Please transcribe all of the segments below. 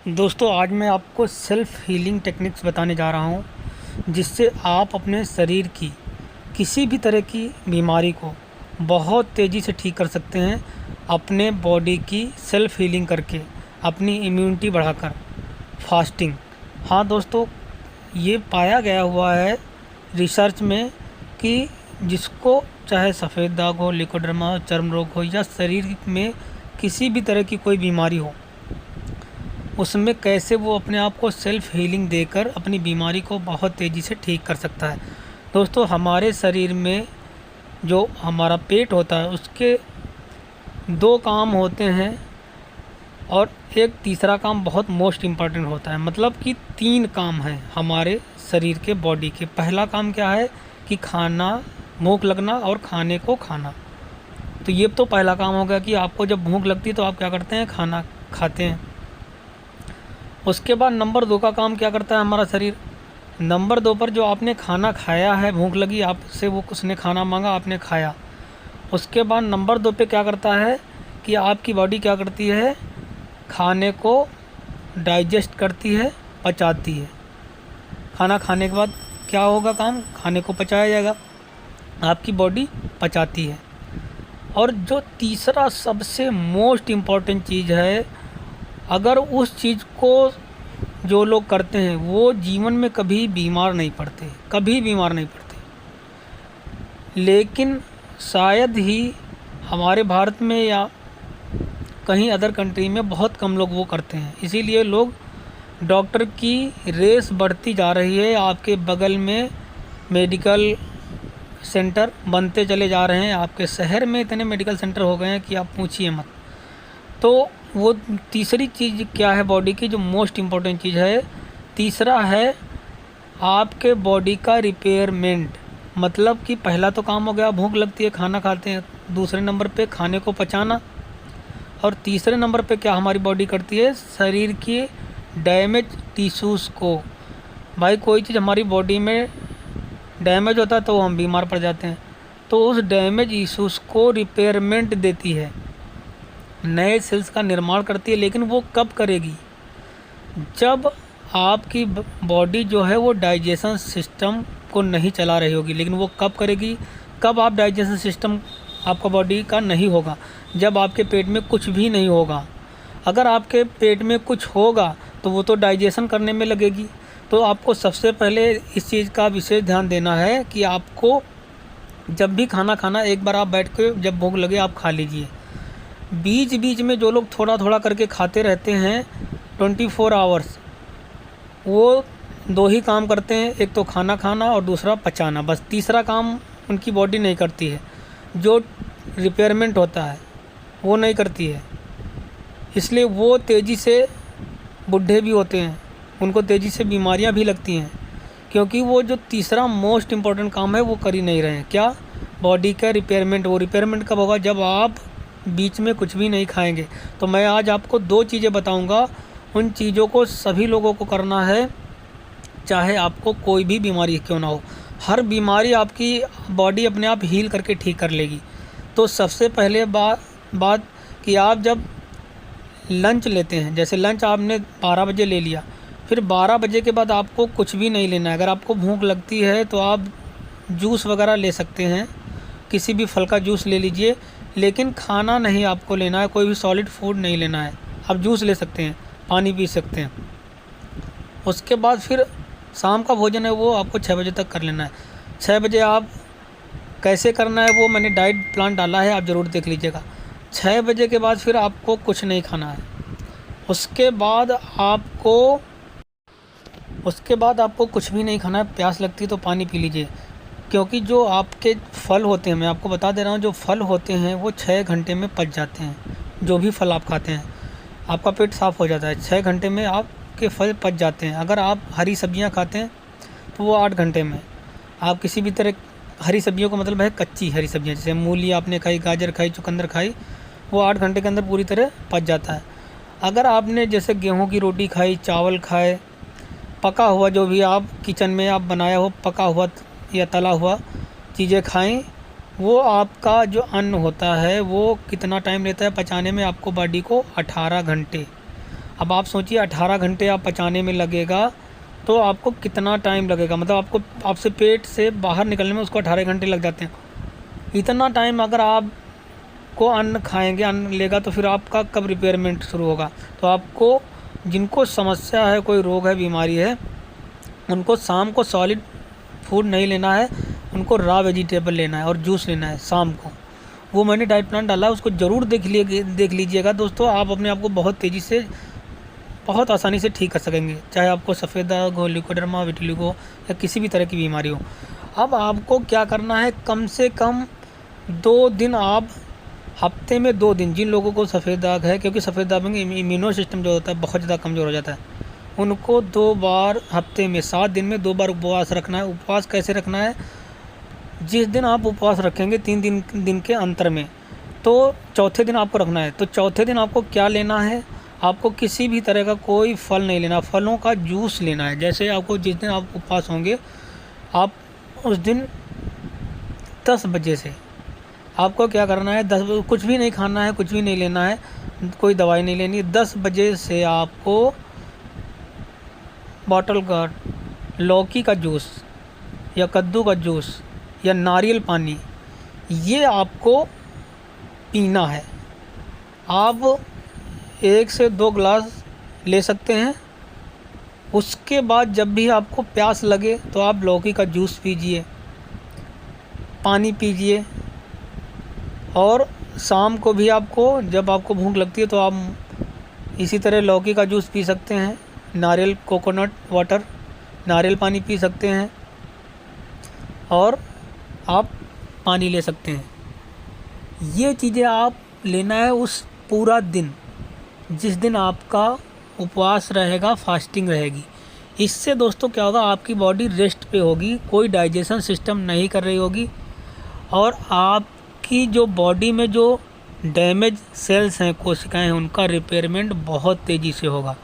दोस्तों आज मैं आपको सेल्फ़ हीलिंग टेक्निक्स बताने जा रहा हूँ जिससे आप अपने शरीर की किसी भी तरह की बीमारी को बहुत तेज़ी से ठीक कर सकते हैं अपने बॉडी की सेल्फ़ हीलिंग करके, अपनी इम्यूनिटी बढ़ाकर। फास्टिंग, हाँ दोस्तों, ये पाया गया हुआ है रिसर्च में कि जिसको चाहे सफ़ेद दाग हो, लिकोडर्मा, चर्म रोग हो या शरीर में किसी भी तरह की कोई बीमारी हो, उसमें कैसे वो अपने आप को सेल्फ़ हीलिंग देकर अपनी बीमारी को बहुत तेज़ी से ठीक कर सकता है। दोस्तों हमारे शरीर में जो हमारा पेट होता है उसके दो काम होते हैं और एक तीसरा काम बहुत मोस्ट इम्पॉर्टेंट होता है। मतलब कि तीन काम हैं हमारे शरीर के, बॉडी के। पहला काम क्या है कि खाना, भूख लगना और खाने को खाना। तो ये तो पहला काम हो गया कि आपको जब भूख लगती है तो आप क्या करते हैं, खाना खाते हैं। उसके बाद नंबर 2 का काम क्या करता है हमारा शरीर। नंबर 2 पर जो आपने खाना खाया है, भूख लगी आपसे, वो उसने खाना मांगा, आपने खाया। उसके बाद नंबर 2 पे क्या करता है कि आपकी बॉडी क्या करती है, खाने को डाइजेस्ट करती है, पचाती है। खाना खाने के बाद क्या होगा काम, खाने को पचाया जाएगा, आपकी बॉडी पचाती है। और जो तीसरा सबसे मोस्ट इम्पॉर्टेंट चीज़ है, अगर उस चीज़ को जो लोग करते हैं वो जीवन में कभी बीमार नहीं पड़ते, कभी बीमार नहीं पड़ते। लेकिन शायद ही हमारे भारत में या कहीं अदर कंट्री में बहुत कम लोग वो करते हैं। इसीलिए लोग, डॉक्टर की रेस बढ़ती जा रही है। आपके बगल में मेडिकल सेंटर बनते चले जा रहे हैं। आपके शहर में इतने मेडिकल सेंटर हो गए हैं कि आप पूछिए मत। तो वो तीसरी चीज़ क्या है बॉडी की, जो मोस्ट इम्पॉर्टेंट चीज़ है, तीसरा है आपके बॉडी का रिपेयरमेंट। मतलब कि पहला तो काम हो गया, भूख लगती है, खाना खाते हैं। दूसरे नंबर पे खाने को पचाना। और तीसरे नंबर पे क्या हमारी बॉडी करती है, शरीर की डैमेज टिश्यूज़ को। भाई कोई चीज़ हमारी बॉडी में डैमेज होता है तो हम बीमार पड़ जाते हैं, तो उस डैमेज इश्यूज़ को रिपेयरमेंट देती है, नए सेल्स का निर्माण करती है। लेकिन वो कब करेगी, जब आपकी बॉडी जो है वो डाइजेशन सिस्टम को नहीं चला रही होगी। लेकिन वो कब करेगी, कब आप डाइजेशन सिस्टम आपका बॉडी का नहीं होगा, जब आपके पेट में कुछ भी नहीं होगा। अगर आपके पेट में कुछ होगा तो वो तो डाइजेशन करने में लगेगी। तो आपको सबसे पहले इस चीज़ का विशेष ध्यान देना है कि आपको जब भी खाना खाना, एक बार आप बैठ के जब भूख लगे आप खा लीजिए। बीच बीच में जो लोग थोड़ा थोड़ा करके खाते रहते हैं 24 आवर्स, वो दो ही काम करते हैं, एक तो खाना खाना और दूसरा पचाना। बस तीसरा काम उनकी बॉडी नहीं करती है, जो रिपेयरमेंट होता है वो नहीं करती है। इसलिए वो तेज़ी से बूढ़े भी होते हैं, उनको तेज़ी से बीमारियां भी लगती हैं, क्योंकि वो जो तीसरा मोस्ट इम्पॉर्टेंट काम है वो कर ही नहीं रहे हैं। क्या, बॉडी का रिपेयरमेंट। वो रिपेयरमेंट कब होगा, जब आप बीच में कुछ भी नहीं खाएंगे। तो मैं आज आपको 2 चीज़ें बताऊंगा, उन चीज़ों को सभी लोगों को करना है, चाहे आपको कोई भी बीमारी क्यों ना हो। हर बीमारी आपकी बॉडी अपने आप हील करके ठीक कर लेगी। तो सबसे पहले बात कि आप जब लंच लेते हैं, जैसे लंच आपने 12 बजे ले लिया, फिर 12 बजे के बाद आपको कुछ भी नहीं लेना है। अगर आपको भूख लगती है तो आप जूस वगैरह ले सकते हैं, किसी भी फल का जूस ले लीजिए, लेकिन खाना नहीं आपको लेना है, कोई भी सॉलिड फूड नहीं लेना है। आप जूस ले सकते हैं, पानी पी सकते हैं। उसके बाद फिर शाम का भोजन है वो आपको 6 बजे तक कर लेना है। 6 बजे आप कैसे करना है वो मैंने डाइट प्लान डाला है, आप ज़रूर देख लीजिएगा। 6 बजे के बाद फिर आपको कुछ नहीं खाना है। उसके बाद आपको कुछ भी नहीं खाना है। प्यास लगती है तो पानी पी लीजिए, क्योंकि जो आपके फल होते हैं, मैं आपको बता दे रहा हूँ, जो फल होते हैं वो 6 घंटे में पच जाते हैं। जो भी फल आप खाते हैं आपका पेट साफ़ हो जाता है, 6 घंटे में आपके फल पच जाते हैं। अगर आप हरी सब्जियाँ खाते हैं तो वो 8 घंटे में। आप किसी भी तरह हरी सब्जियों का मतलब है कच्ची हरी सब्जियाँ, जैसे मूली आपने खाई, गाजर खाई, चुकंदर खाई, वो 8 घंटे के अंदर पूरी तरह पच जाता है। अगर आपने जैसे गेहूँ की रोटी खाई, चावल खाए, पका हुआ जो भी आप किचन में आप बनाया हो, पका हुआ या तला हुआ चीज़ें खाएं, वो आपका जो अन्न होता है वो कितना टाइम लेता है पचाने में, आपको बॉडी को 18 घंटे। अब आप सोचिए 18 घंटे आप पचाने में लगेगा तो आपको कितना टाइम लगेगा, मतलब आपसे पेट से बाहर निकलने में उसको 18 घंटे लग जाते हैं। इतना टाइम अगर आपको अन्न खाएंगे, अन्न लेगा, तो फिर आपका कब रिपेयरमेंट शुरू होगा। तो आपको, जिनको समस्या है, कोई रोग है, बीमारी है, उनको शाम को सॉलिड फूड नहीं लेना है, उनको रॉ वेजिटेबल लेना है और जूस लेना है शाम को। वो मैंने डाइट प्लान डाला है, उसको ज़रूर देख लीजिएगा दोस्तों। आप अपने आप को बहुत तेज़ी से, बहुत आसानी से ठीक कर सकेंगे, चाहे आपको सफ़ेद दाग हो, ल्यूकोडर्मा, विटिलिगो या किसी भी तरह की बीमारी हो। अब आपको क्या करना है, कम से कम 2 दिन, आप हफ्ते में 2 दिन, जिन लोगों को सफ़ेद दाग है, क्योंकि सफ़ेद दाग में इम्यूनो सिस्टम जो होता है बहुत ज़्यादा कमज़ोर हो जाता है, उनको 2 बार हफ्ते में 7 दिन में 2 बार उपवास रखना है। उपवास कैसे रखना है, जिस दिन आप उपवास रखेंगे 3 दिन के अंतर में, तो चौथे दिन आपको रखना है। तो चौथे दिन आपको क्या लेना है, आपको किसी भी तरह का कोई फल नहीं लेना, फलों का जूस लेना है। जैसे आपको जिस दिन आप उपवास होंगे, आप उस दिन 10 बजे से आपको क्या करना है, 10 कुछ भी नहीं खाना है, कुछ भी नहीं लेना है, कोई दवाई नहीं लेनी। 10 बजे से आपको बॉटल का लौकी का जूस या कद्दू का जूस या नारियल पानी, ये आपको पीना है। आप 1 से 2 गिलास ले सकते हैं। उसके बाद जब भी आपको प्यास लगे तो आप लौकी का जूस पीजिए, पानी पीजिए। और शाम को भी आपको, जब आपको भूख लगती है, तो आप इसी तरह लौकी का जूस पी सकते हैं, नारियल कोकोनट वाटर, नारियल पानी पी सकते हैं, और आप पानी ले सकते हैं। ये चीज़ें आप लेना है उस पूरा दिन, जिस दिन आपका उपवास रहेगा, फास्टिंग रहेगी। इससे दोस्तों क्या होगा, आपकी बॉडी रेस्ट पे होगी, कोई डाइजेशन सिस्टम नहीं कर रही होगी, और आपकी जो बॉडी में जो डैमेज सेल्स हैं, कोशिकाएं हैं, उनका रिपेयरमेंट बहुत तेज़ी से होगा।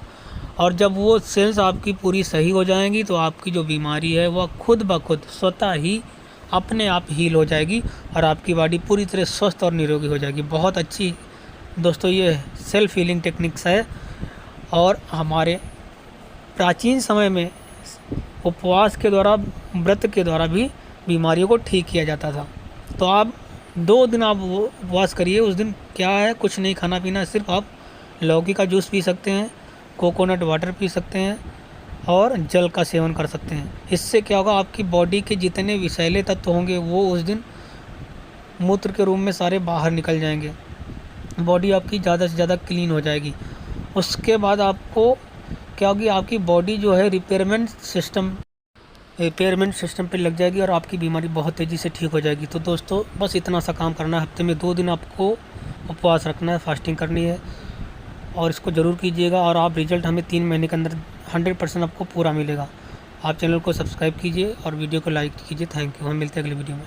और जब वो सेल्स आपकी पूरी सही हो जाएंगी, तो आपकी जो बीमारी है वह खुद ब खुद स्वतः ही अपने आप हील हो जाएगी और आपकी बॉडी पूरी तरह स्वस्थ और निरोगी हो जाएगी। बहुत अच्छी दोस्तों ये सेल्फ हीलिंग टेक्निक्स है, और हमारे प्राचीन समय में उपवास के द्वारा, व्रत के द्वारा भी बीमारियों को ठीक किया जाता था। तो आप 2 दिन आप उपवास करिए। उस दिन क्या है, कुछ नहीं खाना पीना, सिर्फ आप लौकी का जूस पी सकते हैं, कोकोनट वाटर पी सकते हैं और जल का सेवन कर सकते हैं। इससे क्या होगा, आपकी बॉडी के जितने विषैले तत्व होंगे वो उस दिन मूत्र के रूप में सारे बाहर निकल जाएंगे, बॉडी आपकी ज़्यादा से ज़्यादा क्लीन हो जाएगी। उसके बाद आपको क्या होगी, आपकी बॉडी जो है रिपेयरमेंट सिस्टम पे लग जाएगी और आपकी बीमारी बहुत तेज़ी से ठीक हो जाएगी। तो दोस्तों बस इतना सा काम करना है, हफ्ते में 2 दिन आपको उपवास रखना है, फास्टिंग करनी है, और इसको ज़रूर कीजिएगा। और आप रिज़ल्ट हमें 3 महीने के अंदर 100% आपको पूरा मिलेगा। आप चैनल को सब्सक्राइब कीजिए और वीडियो को लाइक कीजिए। Thank you. हम मिलते हैं अगले वीडियो में।